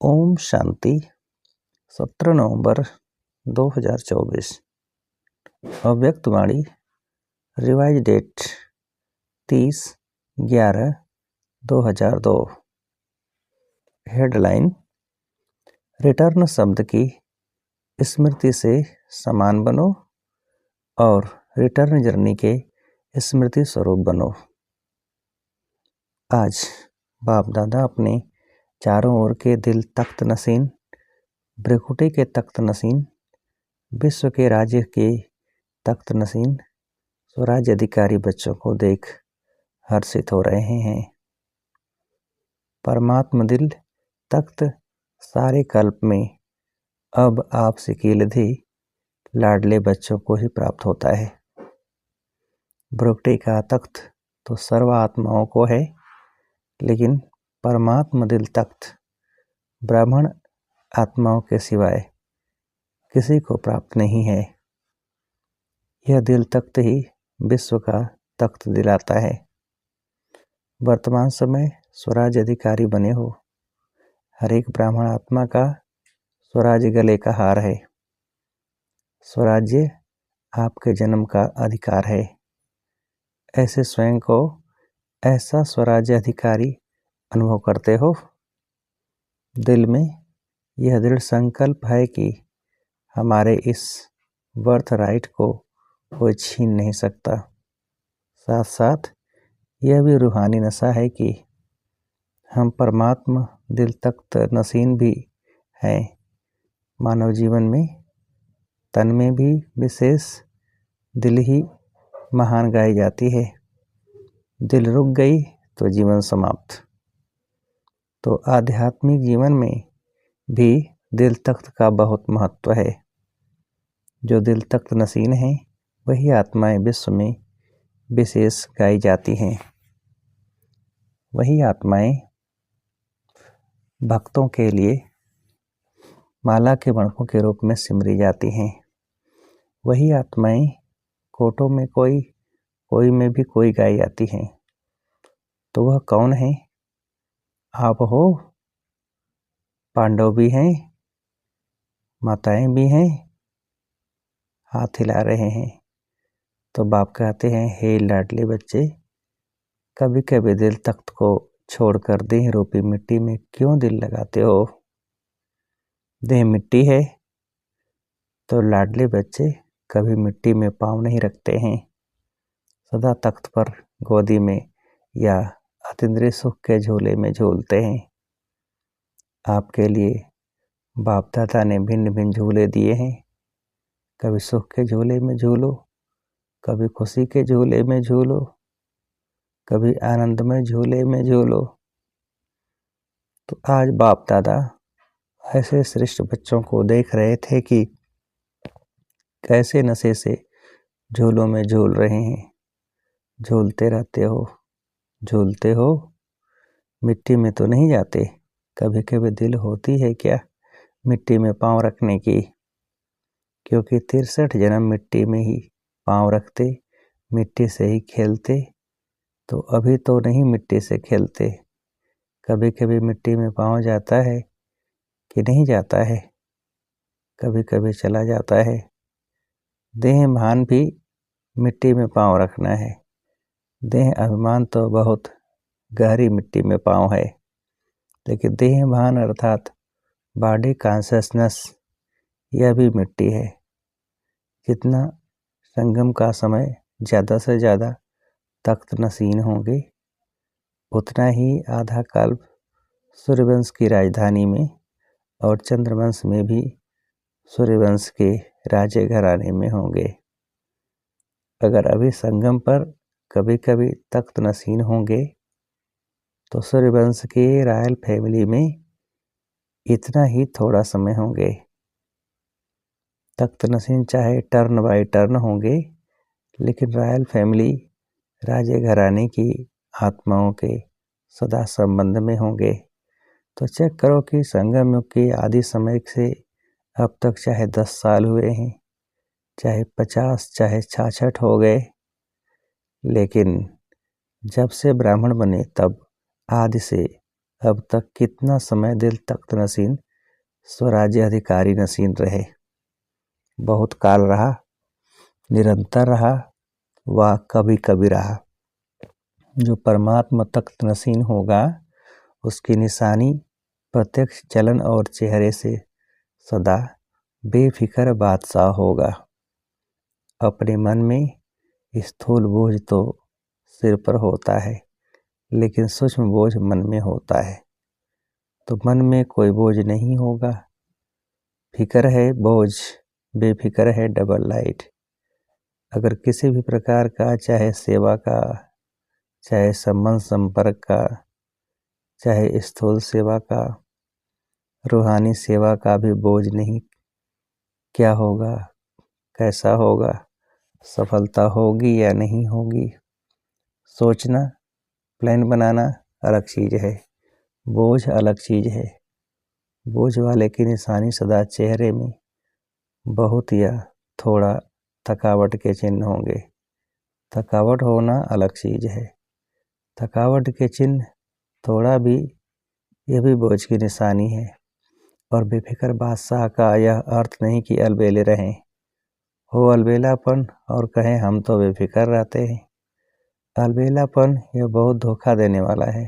ओम शांति 17 नवंबर 2024 अव्यक्त वाणी revise date 30/11/2002। Headline return शब्द की स्मृति से समान बनो और रिटर्न जर्नी के स्मृति स्वरूप बनो। आज बाप दादा अपने चारों ओर के दिल तख्त नसीन, भ्रिकुटी के तख्त नसीन, विश्व के राज्य के तख्त नसीन, स्वराज्य अधिकारी बच्चों को देख हर्षित हो रहे हैं। परमात्म दिल तख्त सारे कल्प में अब आपसे कीलधि लाडले बच्चों को ही प्राप्त होता है। भ्रिकुटी का तख्त तो सर्व आत्माओं को है, लेकिन परमात्म दिल तख्त ब्राह्मण आत्माओं के सिवाय किसी को प्राप्त नहीं है। यह दिल तख्त ही विश्व का तख्त दिलाता है। वर्तमान समय स्वराज्य अधिकारी बने हो। हर एक ब्राह्मण आत्मा का स्वराज्य गले का हार है। स्वराज्य आपके जन्म का अधिकार है। ऐसे स्वयं को ऐसा स्वराज्य अधिकारी अनुभव करते हो। दिल में यह दृढ़ संकल्प है कि हमारे इस बर्थ राइट को कोई छीन नहीं सकता। साथ साथ यह भी रूहानी नशा है कि हम परमात्मा दिल तख्त नसीन भी हैं। मानव जीवन में तन में भी विशेष दिल ही महान गाई जाती है। दिल रुक गई तो जीवन समाप्त। तो आध्यात्मिक जीवन में भी दिल तख्त का बहुत महत्व है। जो दिल तख्त नसीन है वही आत्माएं विश्व में विशेष गाई जाती हैं। वही आत्माएं भक्तों के लिए माला के मणकों के रूप में सिमरी जाती हैं। वही आत्माएं कोटों में कोई में भी कोई गाई जाती हैं। तो वह कौन है? आप हो। पांडव भी हैं, माताएं भी हैं, हाथ हिला रहे हैं। तो बाप कहते हैं, हे लाडले बच्चे, कभी कभी दिल तख्त को छोड़कर देह रूपी मिट्टी में क्यों दिल लगाते हो? देह मिट्टी है तो लाडले बच्चे कभी मिट्टी में पाँव नहीं रखते हैं। सदा तख्त पर गोदी में या अतीन्द्रिय सुख के झूले में झूलते हैं। आपके लिए बाप दादा ने भिन्न भिन्न झूले दिए हैं। कभी सुख के झूले में झूलो, कभी खुशी के झूले में झूलो, कभी आनंदमय झूले में झूलो। तो आज बाप दादा ऐसे श्रेष्ठ बच्चों को देख रहे थे कि कैसे नशे से झूलों में झूल रहे हैं। झूलते रहते हो, झूलते हो, मिट्टी में तो नहीं जाते। कभी कभी दिल होती है क्या मिट्टी में पाँव रखने की? क्योंकि 63 जन्म मिट्टी में ही पाँव रखते, मिट्टी से ही खेलते। तो अभी तो नहीं मिट्टी से खेलते। कभी कभी मिट्टी में पाँव जाता है कि नहीं जाता है, कभी कभी चला जाता है। देह भान भी मिट्टी में पाँव रखना है। देह अभिमान तो बहुत गहरी मिट्टी में पाँव है, लेकिन देह भान अर्थात बॉडी कॉन्शसनेस यह भी मिट्टी है। जितना संगम का समय ज़्यादा से ज़्यादा तख्त नसीन होंगे, उतना ही आधा कल्प सूर्यवंश की राजधानी में और चंद्रवंश में भी सूर्यवंश के राजे घराने में होंगे। अगर अभी संगम पर कभी कभी तख्त नसीन होंगे तो सूर्यवंश के रॉयल फैमिली में इतना ही थोड़ा समय होंगे। तख्त नसीन चाहे टर्न बाय टर्न होंगे, लेकिन रॉयल फैमिली राजे घराने की आत्माओं के सदा संबंध में होंगे। तो चेक करो कि संगम युग के आदि समय से अब तक चाहे 10 साल हुए हैं, चाहे 50, चाहे 66 हो गए, लेकिन जब से ब्राह्मण बने तब आदि से अब तक कितना समय दिल तख्त नशीन स्वराज्य अधिकारी नशीन रहे। बहुत काल रहा, निरंतर रहा, वह कभी कभी रहा। जो परमात्मा तख्त नशीन होगा उसकी निशानी प्रत्यक्ष चलन और चेहरे से सदा बेफिक्र बादशाह होगा। अपने मन में स्थूल बोझ तो सिर पर होता है, लेकिन सूक्ष्म बोझ मन में होता है। तो मन में कोई बोझ नहीं होगा। फिक्र है बोझ, बेफिक्र है डबल लाइट। अगर किसी भी प्रकार का, चाहे सेवा का, चाहे संबंध संपर्क का, चाहे स्थूल सेवा का, रूहानी सेवा का भी बोझ नहीं, क्या होगा, कैसा होगा, सफलता होगी या नहीं होगी, सोचना, प्लान बनाना अलग चीज़ है, बोझ अलग चीज़ है। बोझ वाले की निशानी सदा चेहरे में बहुत या थोड़ा थकावट के चिन्ह होंगे। थकावट होना अलग चीज़ है। थकावट के चिन्ह थोड़ा भी, यह भी बोझ की निशानी है। और बेफिक्र बादशाह का यह अर्थ नहीं कि अलबेले रहें, हो अलबेलापन और कहें हम तो बेफिक्र रहते हैं। अलबेलापन यह बहुत धोखा देने वाला है।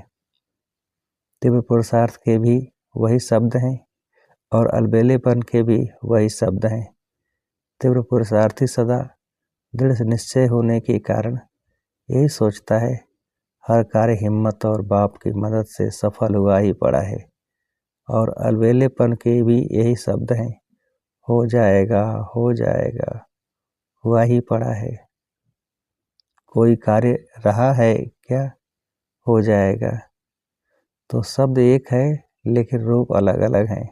तीव्र पुरुषार्थ के भी वही शब्द हैं और अलबेलेपन के भी वही शब्द हैं। तीव्र पुरुषार्थी सदा दृढ़ निश्चय होने के कारण यही सोचता है हर कार्य हिम्मत और बाप की मदद से सफल हुआ ही पड़ा है। और अलबेलेपन के भी यही शब्द हैं, हो जाएगा, हो जाएगा, हुआ ही पड़ा है। कोई कार्य रहा है क्या, हो जाएगा। तो शब्द एक है लेकिन रूप अलग अलग हैं।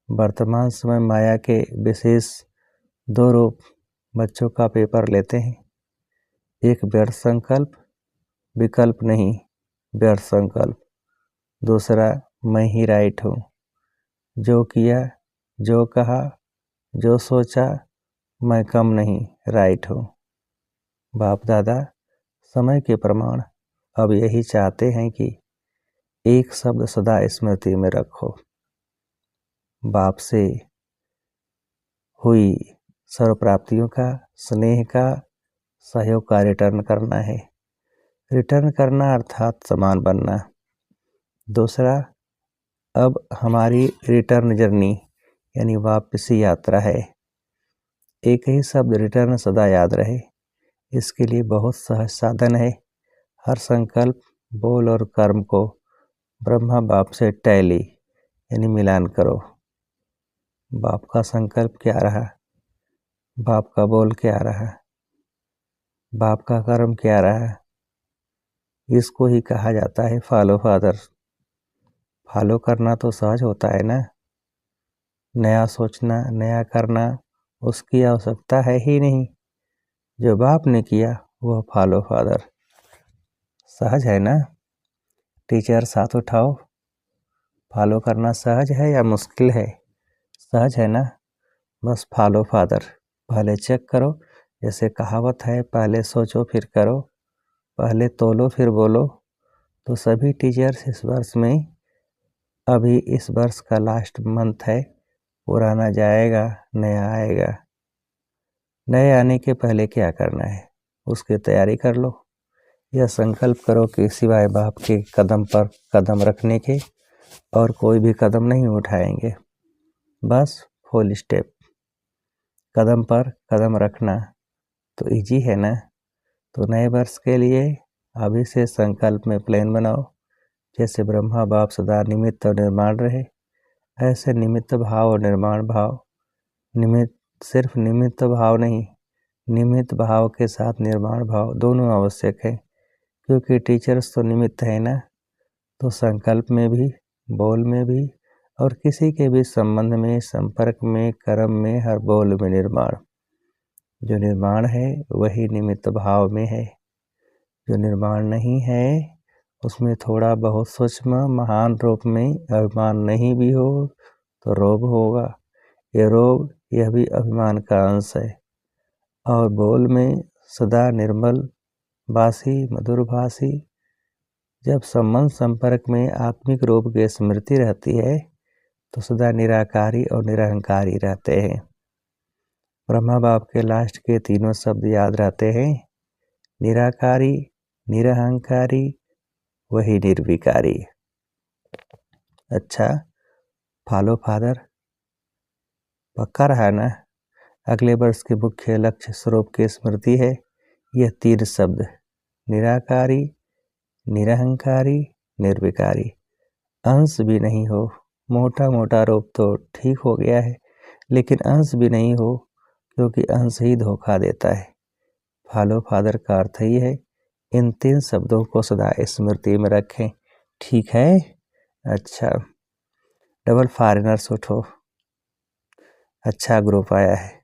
वर्तमान समय माया के विशेष दो रूप बच्चों का पेपर लेते हैं। एक व्यर्थ संकल्प, विकल्प नहीं, व्यर्थ संकल्प। दूसरा मैं ही राइट हूँ, जो किया, जो कहा, जो सोचा, मैं कम नहीं, राइट हूँ। बाप दादा समय के प्रमाण अब यही चाहते हैं कि एक शब्द सदा स्मृति में रखो। बाप से हुई सर्व प्राप्तियों का, स्नेह का, सहयोग का रिटर्न करना है। रिटर्न करना अर्थात समान बनना। दूसरा, अब हमारी रिटर्न जर्नी यानी वापसी यात्रा है। एक ही शब्द रिटर्न सदा याद रहे, इसके लिए बहुत सहज साधन है। हर संकल्प, बोल और कर्म को ब्रह्मा बाप से टैली यानी मिलान करो। बाप का संकल्प क्या रहा, बाप का बोल क्या रहा, बाप का कर्म क्या रहा, इसको ही कहा जाता है फॉलो फादर। फॉलो करना तो सहज होता है ना। नया सोचना, नया करना उसकी आवश्यकता है ही नहीं। जो बाप ने किया वह फॉलो फादर। सहज है ना। टीचर साथ उठाओ। फॉलो करना सहज है या मुश्किल है? सहज है ना। बस फॉलो फादर। पहले चेक करो, जैसे कहावत है पहले सोचो फिर करो, पहले तोलो फिर बोलो। तो सभी टीचर्स इस वर्ष में, अभी इस वर्ष का लास्ट मंथ है, पुराना जाएगा, नया आएगा। नए आने के पहले क्या करना है उसकी तैयारी कर लो। यह संकल्प करो कि सिवाय बाप के कदम पर कदम रखने के और कोई भी कदम नहीं उठाएंगे। बस फुल स्टेप, कदम पर कदम रखना तो इजी है ना। तो नए वर्ष के लिए अभी से संकल्प में प्लान बनाओ। जैसे ब्रह्मा बाप सदा निमित्त और निर्माण रहे, ऐसे निमित्त भाव और निर्माण भाव। निमित्त सिर्फ निमित्त भाव नहीं, निमित्त भाव के साथ निर्माण भाव दोनों आवश्यक है, क्योंकि टीचर्स तो निमित्त है ना। तो संकल्प में भी, बोल में भी और किसी के भी संबंध में, संपर्क में, कर्म में, हर बोल में निर्माण। जो निर्माण है वही निमित्त भाव में है। जो निर्माण नहीं है उसमें थोड़ा बहुत सूक्ष्म महान रूप में अभिमान नहीं भी हो तो रोग होगा। ये रोग, यह भी अभिमान का अंश है। और बोल में सदा निर्मल भाषी, मधुर भाषी, जब संबंध संपर्क में आत्मिक रूप की स्मृति रहती है तो सदा निराकारी और निरहंकारी रहते हैं। ब्रह्मा बाप के लास्ट के तीनों शब्द याद रहते हैं, निराकारी, निरहंकारी, वही निर्विकारी। अच्छा, फॉलो फादर पक्का रहा ना? अगले वर्ष के मुख्य लक्ष्य स्वरूप की स्मृति है यह 3 शब्द, निराकारी, निरहंकारी, निर्विकारी। अंश भी नहीं हो, मोटा मोटा रूप तो ठीक हो गया है, लेकिन अंश भी नहीं हो, क्योंकि अंश ही धोखा देता है। फॉलो फादर का अर्थ ही है इन 3 शब्दों को सदा स्मृति में रखें, ठीक है? अच्छा, डबल फॉरेनर्स उठो, अच्छा ग्रुप आया है।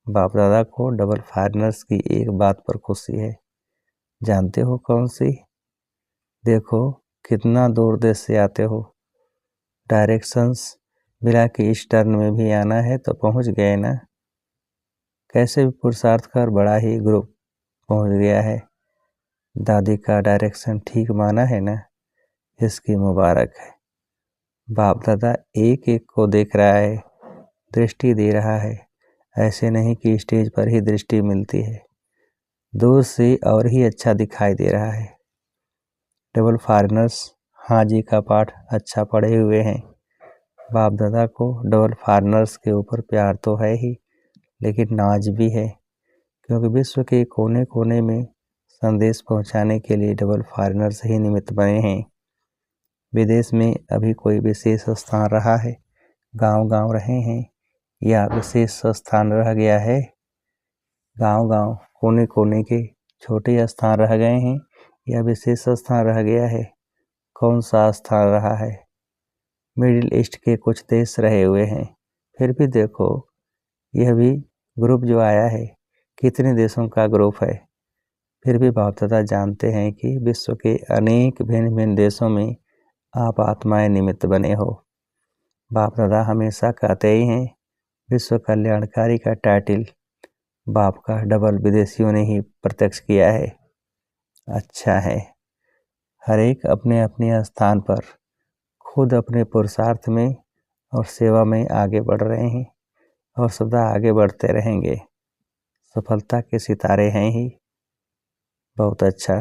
बाप दादा को डबल फॉरेनर्स की एक बात पर खुशी है, जानते हो कौन सी? देखो कितना दूर देश से आते हो, डायरेक्शंस मिला के इस टर्न में भी आना है तो पहुंच गए ना। कैसे भी पुरुषार्थ कर बड़ा ही ग्रुप पहुंच गया है। दादी का डायरेक्शन ठीक माना है ना, इसकी मुबारक है। बाप दादा एक एक को देख रहा है, दृष्टि दे रहा है। ऐसे नहीं कि स्टेज पर ही दृष्टि मिलती है, दूर से और ही अच्छा दिखाई दे रहा है। डबल फॉरेनर्स हाँ जी का पाठ अच्छा पढ़े हुए हैं। बाप दादा को डबल फॉरेनर्स के ऊपर प्यार तो है ही, लेकिन नाज भी है, क्योंकि विश्व के कोने कोने में संदेश पहुंचाने के लिए डबल फॉरेनर्स ही निमित्त बने हैं। विदेश में अभी कोई विशेष स्थान रहा है, गांव गांव रहे हैं, या विशेष स्थान रह गया है? गांव गांव कोने कोने के छोटे स्थान रह गए हैं या विशेष स्थान रह गया है? कौन सा स्थान रहा है? मिडिल ईस्ट के कुछ देश रहे हुए हैं। फिर भी देखो यह भी ग्रुप जो आया है कितने देशों का ग्रुप है। फिर भी बाप दादा जानते हैं कि विश्व के अनेक भिन्न भिन्न देशों में आप आत्माएं निमित्त बने हो। बाप दादा हमेशा कहते ही हैं विश्व कल्याणकारी का टाइटल बाप का डबल विदेशियों ने ही प्रत्यक्ष किया है। अच्छा है, हर एक अपने अपने स्थान पर खुद अपने पुरुषार्थ में और सेवा में आगे बढ़ रहे हैं और सदा आगे बढ़ते रहेंगे। सफलता के सितारे हैं ही। बहुत अच्छा।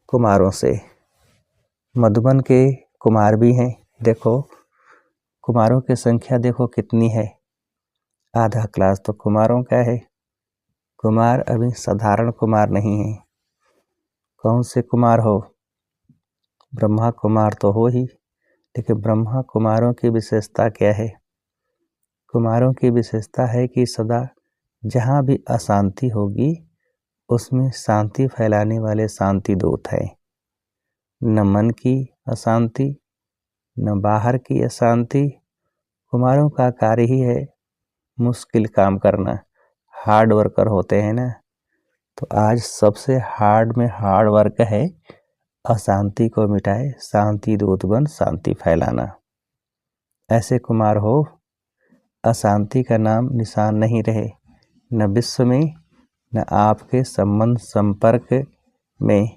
कुमारों से मधुबन के कुमार भी हैं। देखो कुमारों की संख्या देखो कितनी है, आधा क्लास तो कुमारों का है। कुमार अभी साधारण कुमार नहीं है। कौन से कुमार हो? ब्रह्मा कुमार तो हो ही, लेकिन ब्रह्मा कुमारों की विशेषता क्या है? कुमारों की विशेषता है कि सदा जहाँ भी अशांति होगी उसमें शांति फैलाने वाले शांति दूत हैं। न मन की अशांति, न बाहर की अशांति। कुमारों का कार्य ही है मुश्किल काम करना, हार्ड वर्कर होते हैं ना। तो आज सबसे हार्ड में हार्ड वर्क है अशांति को मिटाए, शांति दूत बन शांति फैलाना। ऐसे कुमार हो, अशांति का नाम निशान नहीं रहे न विश्व में न आपके संबंध संपर्क में।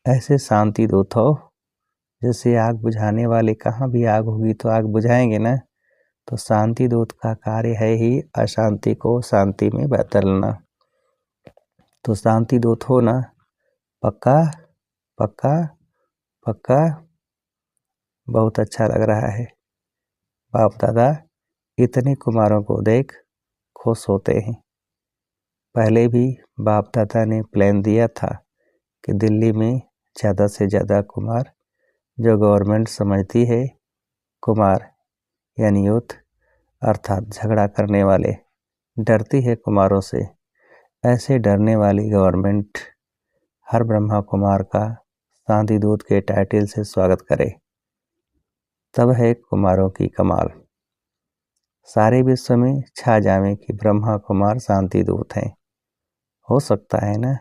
ऐसे शांति दूत हो जैसे आग बुझाने वाले, कहाँ भी आग होगी तो आग बुझाएंगे ना। तो शांति दूत का कार्य है ही अशांति को शांति में बदलना। तो शांति दूत हो ना, पक्का पक्का पक्का। बहुत अच्छा लग रहा है। बाप दादा इतने कुमारों को देख खुश होते हैं। पहले भी बाप दादा ने प्लान दिया था कि दिल्ली में ज़्यादा से ज़्यादा कुमार, जो गवर्नमेंट समझती है कुमार यानी यूथ अर्थात झगड़ा करने वाले, डरती है कुमारों से। ऐसे डरने वाली गवर्नमेंट हर ब्रह्मा कुमार का शांति दूत के टाइटल से स्वागत करे, तब है कुमारों की कमाल। सारे विश्व में छा जावे कि ब्रह्मा कुमार शांति दूत हैं। हो सकता है ना?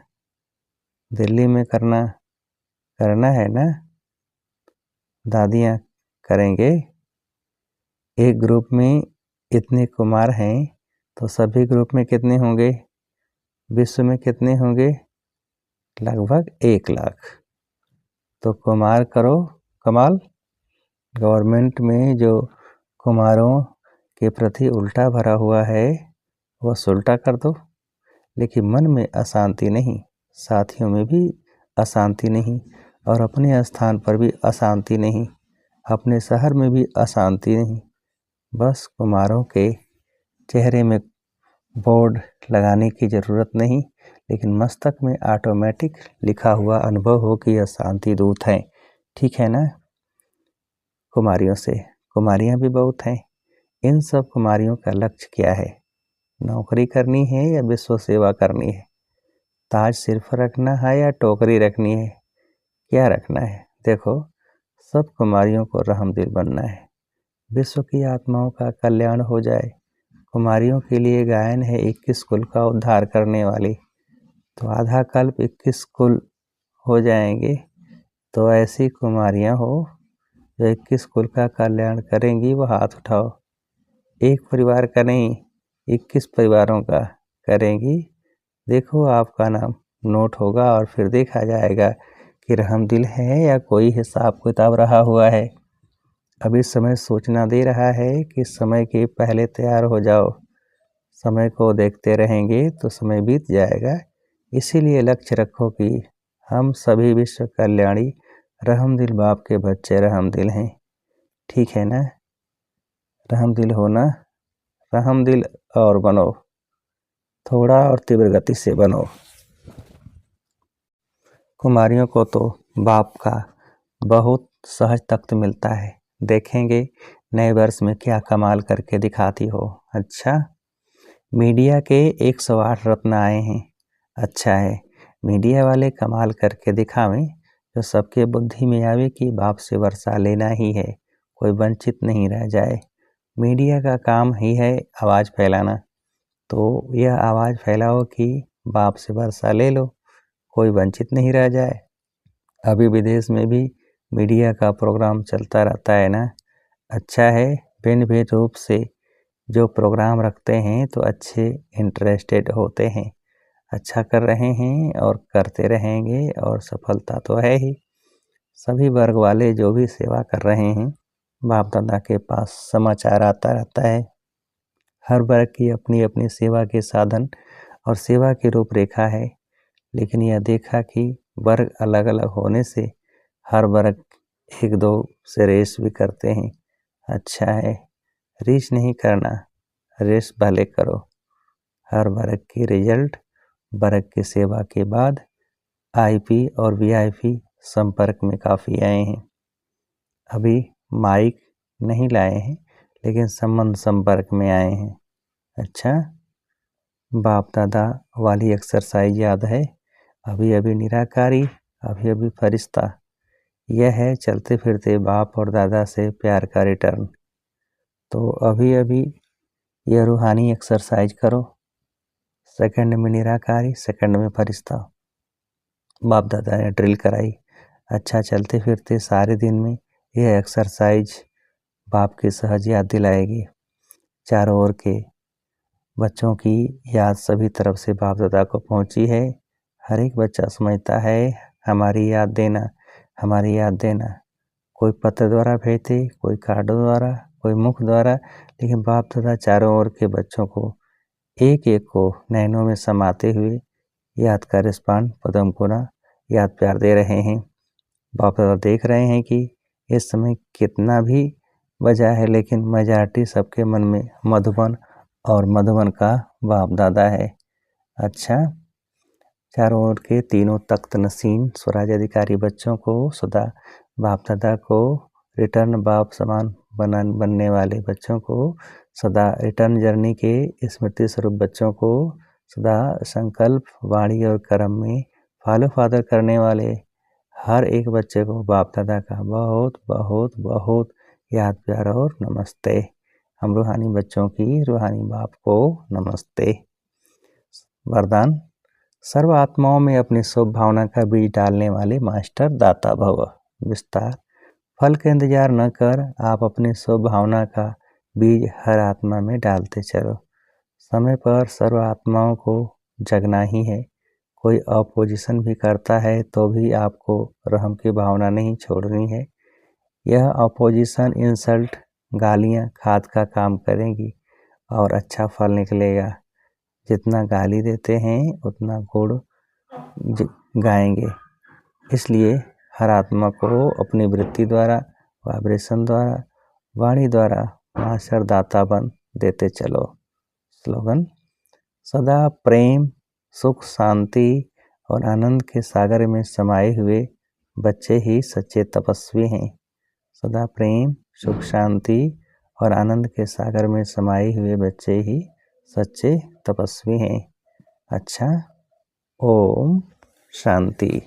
दिल्ली में करना है ना? दादियाँ करेंगे। एक ग्रुप में इतने कुमार हैं तो सभी ग्रुप में कितने होंगे? विश्व में कितने होंगे? लगभग 1 लाख। तो कुमार करो कमाल। गवर्नमेंट में जो कुमारों के प्रति उल्टा भरा हुआ है वह सुलटा कर दो। लेकिन मन में अशांति नहीं, साथियों में भी अशांति नहीं, और अपने स्थान पर भी अशांति नहीं, अपने शहर में भी अशांति नहीं। बस कुमारों के चेहरे में बोर्ड लगाने की ज़रूरत नहीं, लेकिन मस्तक में ऑटोमेटिक लिखा हुआ अनुभव हो कि यह शांति दूत हैं। ठीक है ना। कुमारियों से, कुमारियाँ भी बहुत हैं। इन सब कुमारियों का लक्ष्य क्या है? नौकरी करनी है या विश्व सेवा करनी है? ताज सिर पर रखना है या टोकरी रखनी है? क्या रखना है? देखो, सब कुमारियों को रहमदिल बनना है। विश्व की आत्माओं का कल्याण हो जाए। कुमारियों के लिए गायन है 21 कुल का उद्धार करने वाली। तो आधा कल्प 21 कुल हो जाएंगे। तो ऐसी कुमारियां हो जो 21 कुल का कल्याण करेंगी, वो हाथ उठाओ। एक परिवार का नहीं, 21 परिवारों का करेंगी। देखो, आपका नाम नोट होगा और फिर देखा जाएगा कि रहमदिल है या कोई हिसाब किताब रहा हुआ है। अभी समय सोचना दे रहा है कि समय के पहले तैयार हो जाओ। समय को देखते रहेंगे तो समय बीत जाएगा। इसीलिए लक्ष्य रखो कि हम सभी विश्व कल्याणी रहमदिल बाप के बच्चे रहमदिल हैं। ठीक है ना। रहमदिल होना, रहमदिल और बनो, थोड़ा और तीव्र गति से बनो। कुमारियों को तो बाप का बहुत सहज तख्त मिलता है। देखेंगे नए वर्ष में क्या कमाल करके दिखाती हो। अच्छा, मीडिया के 108 रत्न आए हैं। अच्छा है, मीडिया वाले कमाल करके दिखावें जो सबके बुद्धि में आवे कि बाप से वर्षा लेना ही है, कोई वंचित नहीं रह जाए। मीडिया का काम ही है आवाज़ फैलाना। तो यह आवाज़ फैलाओ कि बाप से वर्षा ले लो, कोई वंचित नहीं रह जाए। अभी विदेश में भी मीडिया का प्रोग्राम चलता रहता है ना। अच्छा है, भिन्न भिन्न रूप से जो प्रोग्राम रखते हैं तो अच्छे इंटरेस्टेड होते हैं, अच्छा कर रहे हैं और करते रहेंगे, और सफलता तो है ही। सभी वर्ग वाले जो भी सेवा कर रहे हैं, बाप दादा के पास समाचार आता रहता है। हर वर्ग की अपनी अपनी सेवा के साधन और सेवा की रूपरेखा है। लेकिन यह देखा कि वर्ग अलग अलग होने से हर वर्ग एक दो से रेस भी करते हैं। अच्छा है, रेस नहीं करना, रेस भले करो। हर वर्ग की रिजल्ट वर्ग की सेवा के बाद आईपी और वीआईपी संपर्क में काफ़ी आए हैं। अभी माइक नहीं लाए हैं, लेकिन संबंध संपर्क में आए हैं। अच्छा, बाप दादा वाली एक्सरसाइज याद है? अभी अभी निराकारी, अभी अभी फरिश्ता। यह है चलते फिरते बाप और दादा से प्यार का रिटर्न। तो अभी अभी यह रूहानी एक्सरसाइज करो। सेकंड में निराकारी, सेकंड में फरिश्ता। बाप दादा ने ड्रिल कराई। अच्छा, चलते फिरते सारे दिन में यह एक्सरसाइज बाप की सहज याद दिलाएगी। चारों ओर के बच्चों की याद सभी तरफ से बाप दादा को पहुंची है। हर एक बच्चा समझता है हमारी याद देना, हमारी याद देना। कोई पत्र द्वारा भेजते, कोई कार्डों द्वारा, कोई मुख द्वारा, लेकिन बाप दादा चारों ओर के बच्चों को एक एक को नैनों में समाते हुए याद का रिस्पांड पदम गुना याद प्यार दे रहे हैं। बाप दादा देख रहे हैं कि इस समय कितना भी वजह है, लेकिन मेजॉरिटी सबके मन में मधुबन, और मधुबन का बाप दादा है। अच्छा, चारों ओर के तीनों तख्त नसीन स्वराज अधिकारी बच्चों को सदा बाप दादा को रिटर्न बाप समान बनने वाले बच्चों को सदा रिटर्न जर्नी के स्मृति स्वरूप बच्चों को सदा संकल्प वाणी और कर्म में फॉलो फादर करने वाले हर एक बच्चे को बाप दादा का बहुत बहुत बहुत याद प्यार और नमस्ते। हम रूहानी बच्चों की रूहानी बाप को नमस्ते। वरदान, सर्व आत्माओं में अपनी शुभ भावना का बीज डालने वाले मास्टर दाता भव। विस्तार, फल का इंतजार न कर आप अपनी शुभ भावना का बीज हर आत्मा में डालते चलो। समय पर सर्व आत्माओं को जगना ही है। कोई अपोजिशन भी करता है तो भी आपको रहम की भावना नहीं छोड़नी है। यह अपोजिशन, इंसल्ट, गालियाँ खाद का काम करेंगी और अच्छा फल निकलेगा। जितना गाली देते हैं उतना गुड़ गाएंगे। इसलिए हर आत्मा को अपनी वृत्ति द्वारा, वाइब्रेशन द्वारा, वाणी द्वारा मास्टर दाता बन देते चलो। स्लोगन: सदा प्रेम, सुख, शांति और आनंद के सागर में समाये हुए बच्चे ही सच्चे तपस्वी हैं। सदा प्रेम, सुख, शांति और आनंद के सागर में समाये हुए बच्चे ही सच्चे तपस्वी हैं। अच्छा, ओम शांति।